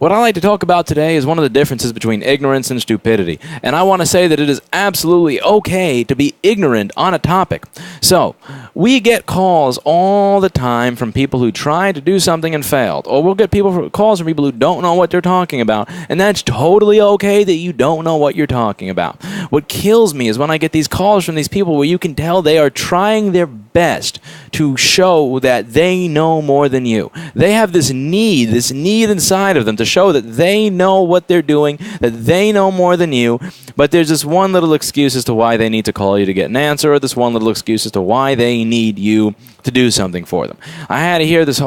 What I like to talk about today is one of the differences between ignorance and stupidity. And I want to say that it is absolutely okay to be ignorant on a topic. So, we get calls all the time from people who tried to do something and failed. Or we'll get calls from people who don't know what they're talking about. And that's totally okay that you don't know what you're talking about. What kills me is when I get these calls from these people where you can tell they are trying their best to show that they know more than you. They have this need inside of them to show that they know what they're doing, that they know more than you, but there's this one little excuse as to why they need to call you to get an answer, or this one little excuse as to why they need you to do something for them. I had to hear this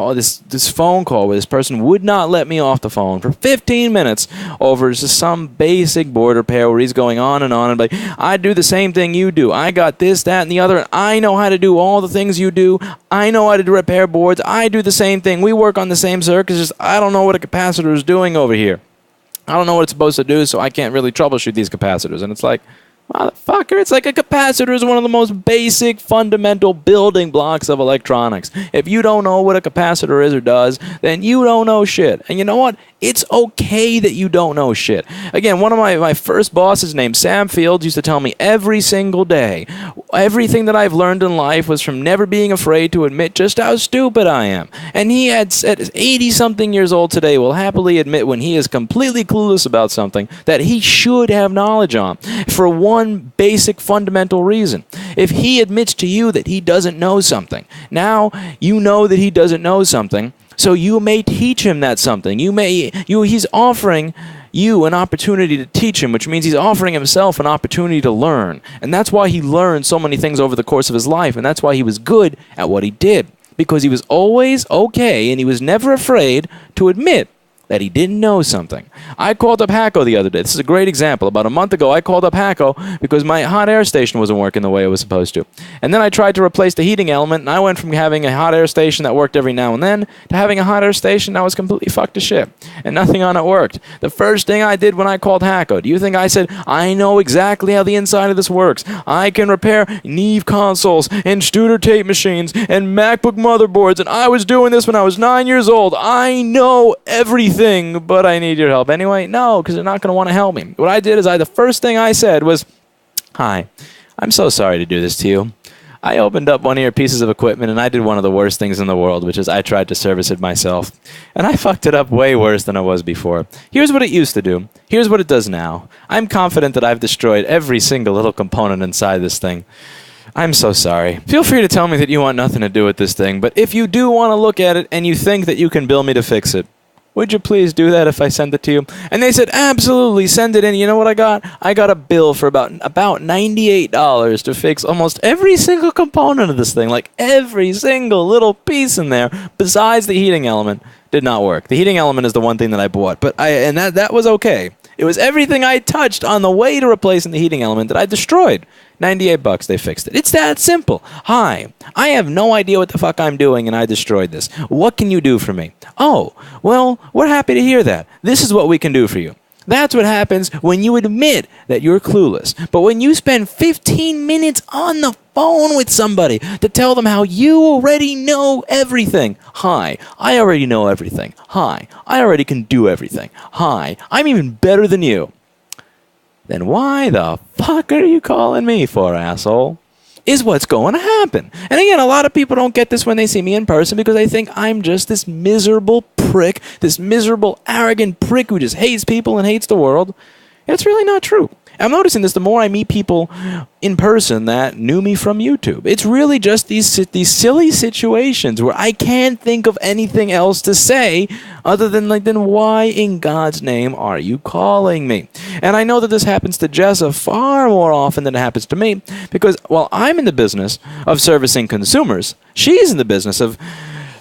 phone call where this person would not let me off the phone for 15 minutes over just some basic board repair where he's going on and like, I do the same thing you do. I got this, that, and the other, and I know how to do all the things you do. I know how to repair boards. I do the same thing. We work on the same circuits. Just I don't know what a capacitor is doing over here. I don't know what it's supposed to do, so I can't really troubleshoot these capacitors. And it's like, motherfucker, it's like a capacitor is one of the most basic, fundamental building blocks of electronics. If you don't know what a capacitor is or does, then you don't know shit. And you know what? It's okay that you don't know shit. Again, one of my first bosses named Sam Fields used to tell me every single day, everything that I've learned in life was from never being afraid to admit just how stupid I am. And he at 80-something years old today will happily admit when he is completely clueless about something that he should have knowledge on for one basic fundamental reason. If he admits to you that he doesn't know something, now you know that he doesn't know something, so you may teach him that something. He's offering you an opportunity to teach him, which means he's offering himself an opportunity to learn. And that's why he learned so many things over the course of his life, and that's why he was good at what he did. Because he was always okay, and he was never afraid to admit that he didn't know something. I called up Hacko the other day. This is a great example. About a month ago, I called up Hacko because my hot air station wasn't working the way it was supposed to. And then I tried to replace the heating element, and I went from having a hot air station that worked every now and then to having a hot air station that was completely fucked to shit. And nothing on it worked. The first thing I did when I called Hacko, do you think I said, I know exactly how the inside of this works. I can repair Neve consoles and Studer tape machines and MacBook motherboards, and I was doing this when I was 9 years old. I know everything. But I need your help anyway? No, because they're not going to want to help me. What I did is the first thing I said was, hi, I'm so sorry to do this to you. I opened up one of your pieces of equipment and I did one of the worst things in the world, which is I tried to service it myself. And I fucked it up way worse than I was before. Here's what it used to do. Here's what it does now. I'm confident that I've destroyed every single little component inside this thing. I'm so sorry. Feel free to tell me that you want nothing to do with this thing, but if you do want to look at it and you think that you can bill me to fix it, would you please do that if I send it to you? And they said, absolutely, send it in. You know what I got? I got a bill for about $98 to fix almost every single component of this thing. Like every single little piece in there, besides the heating element, did not work. The heating element is the one thing that I bought, but that was okay. It was everything I touched on the way to replacing the heating element that I destroyed. $98, they fixed it. It's that simple. Hi, I have no idea what the fuck I'm doing and I destroyed this. What can you do for me? Oh, well, we're happy to hear that. This is what we can do for you. That's what happens when you admit that you're clueless. But when you spend 15 minutes on the phone with somebody to tell them how you already know everything. Hi, I already know everything. Hi, I already can do everything. Hi, I'm even better than you. Then why the fuck are you calling me for, asshole? Is what's going to happen. And again, a lot of people don't get this when they see me in person because they think I'm just this miserable prick, this miserable, arrogant prick who just hates people and hates the world. It's really not true. I'm noticing this the more I meet people in person that knew me from YouTube. It's really just these silly situations where I can't think of anything else to say other than then why in God's name are you calling me? And I know that this happens to Jessa far more often than it happens to me because while I'm in the business of servicing consumers, she's in the business of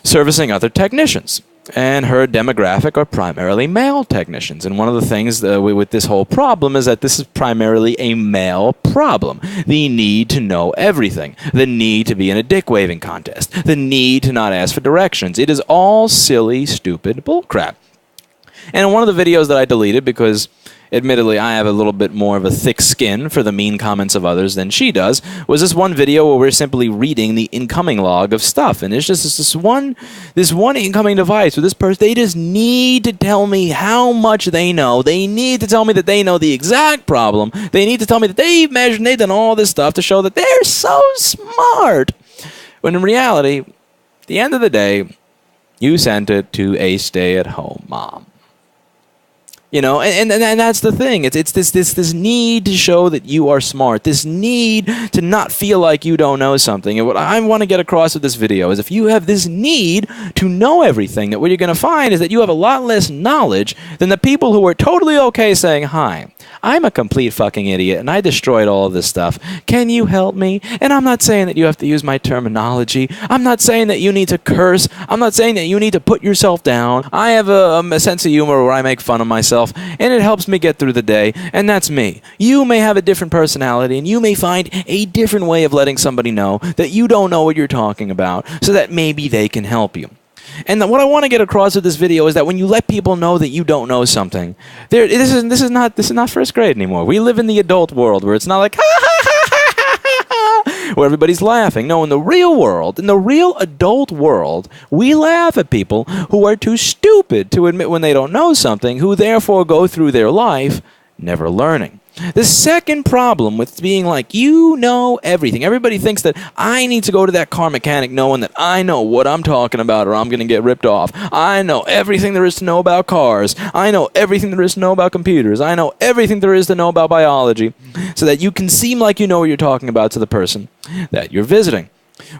servicing other technicians. And her demographic are primarily male technicians. And one of the things with this whole problem is that this is primarily a male problem. The need to know everything. The need to be in a dick-waving contest. The need to not ask for directions. It is all silly, stupid bullcrap. And in one of the videos that I deleted because admittedly I have a little bit more of a thick skin for the mean comments of others than she does, was this one video where we're simply reading the incoming log of stuff. And it's just this one incoming device with this person. They just need to tell me how much they know. They need to tell me that they know the exact problem. They need to tell me that they've measured and they've done all this stuff to show that they're so smart. When in reality, at the end of the day, you sent it to a stay-at-home mom. You know, and that's the thing. It's this need to show that you are smart. This need to not feel like you don't know something. And what I want to get across with this video is if you have this need to know everything, that what you're going to find is that you have a lot less knowledge than the people who are totally okay saying, hi, I'm a complete fucking idiot and I destroyed all of this stuff. Can you help me? And I'm not saying that you have to use my terminology. I'm not saying that you need to curse. I'm not saying that you need to put yourself down. I have a sense of humor where I make fun of myself and it helps me get through the day, and that's me. You may have a different personality and you may find a different way of letting somebody know that you don't know what you're talking about so that maybe they can help you. And what I want to get across with this video is that when you let people know that you don't know something, this is not first grade anymore. We live in the adult world where it's not like where everybody's laughing. No, in the real world, in the real adult world, we laugh at people who are too stupid to admit when they don't know something, who therefore go through their life never learning. The second problem with being like, you know everything. Everybody thinks that I need to go to that car mechanic knowing that I know what I'm talking about or I'm going to get ripped off. I know everything there is to know about cars. I know everything there is to know about computers. I know everything there is to know about biology, so that you can seem like you know what you're talking about to the person that you're visiting.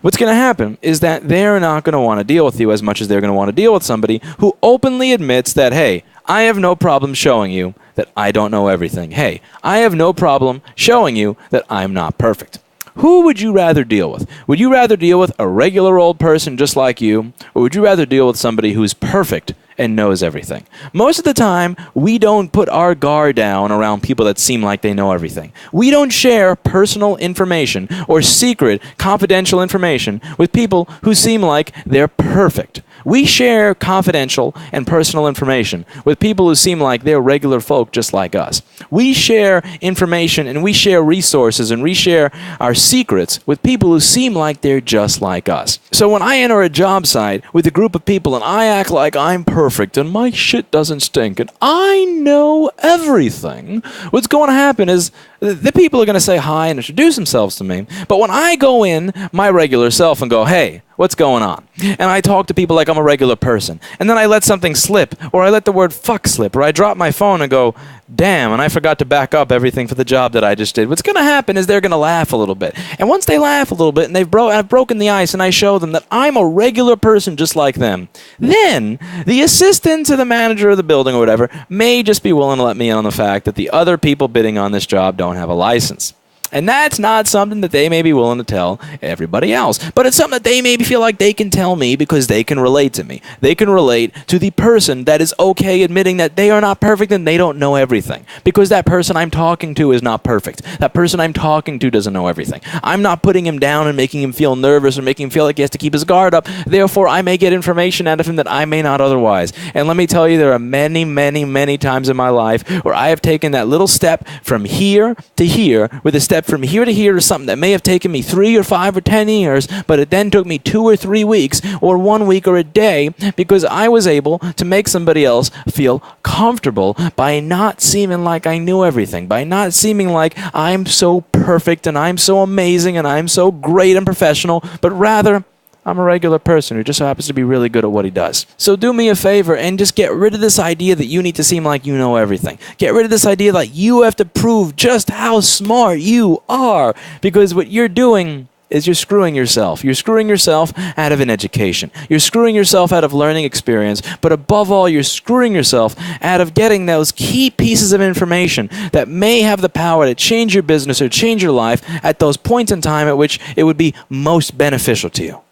What's going to happen is that they're not going to want to deal with you as much as they're going to want to deal with somebody who openly admits that, hey, I have no problem showing you that I don't know everything. Hey, I have no problem showing you that I'm not perfect. Who would you rather deal with? Would you rather deal with a regular old person just like you, or would you rather deal with somebody who's perfect and knows everything? Most of the time, we don't put our guard down around people that seem like they know everything. We don't share personal information or secret, confidential information with people who seem like they're perfect. We share confidential and personal information with people who seem like they're regular folk just like us. We share information and we share resources and we share our secrets with people who seem like they're just like us. So when I enter a job site with a group of people and I act like I'm perfect and my shit doesn't stink and I know everything, what's going to happen is the people are going to say hi and introduce themselves to me. But when I go in my regular self and go, hey, what's going on? And I talk to people like I'm a regular person. And then I let something slip, or I let the word fuck slip, or I drop my phone and go, damn, and I forgot to back up everything for the job that I just did. What's going to happen is they're going to laugh a little bit. And once they laugh a little bit and I've broken the ice and I show them that I'm a regular person just like them, then the assistant to the manager of the building or whatever may just be willing to let me in on the fact that the other people bidding on this job don't have a license. And that's not something that they may be willing to tell everybody else. But it's something that they maybe feel like they can tell me because they can relate to me. They can relate to the person that is okay admitting that they are not perfect and they don't know everything. Because that person I'm talking to is not perfect. That person I'm talking to doesn't know everything. I'm not putting him down and making him feel nervous or making him feel like he has to keep his guard up. Therefore, I may get information out of him that I may not otherwise. And let me tell you, there are many, many, many times in my life where I have taken that little step from here to here with a step from here to here to something that may have taken me 3 or 5 or 10 years, but it then took me 2 or 3 weeks or 1 week or a day because I was able to make somebody else feel comfortable by not seeming like I knew everything, by not seeming like I'm so perfect and I'm so amazing and I'm so great and professional, but rather I'm a regular person who just happens to be really good at what he does. So do me a favor and just get rid of this idea that you need to seem like you know everything. Get rid of this idea that you have to prove just how smart you are, because what you're doing is you're screwing yourself. You're screwing yourself out of an education. You're screwing yourself out of learning experience. But above all, you're screwing yourself out of getting those key pieces of information that may have the power to change your business or change your life at those points in time at which it would be most beneficial to you.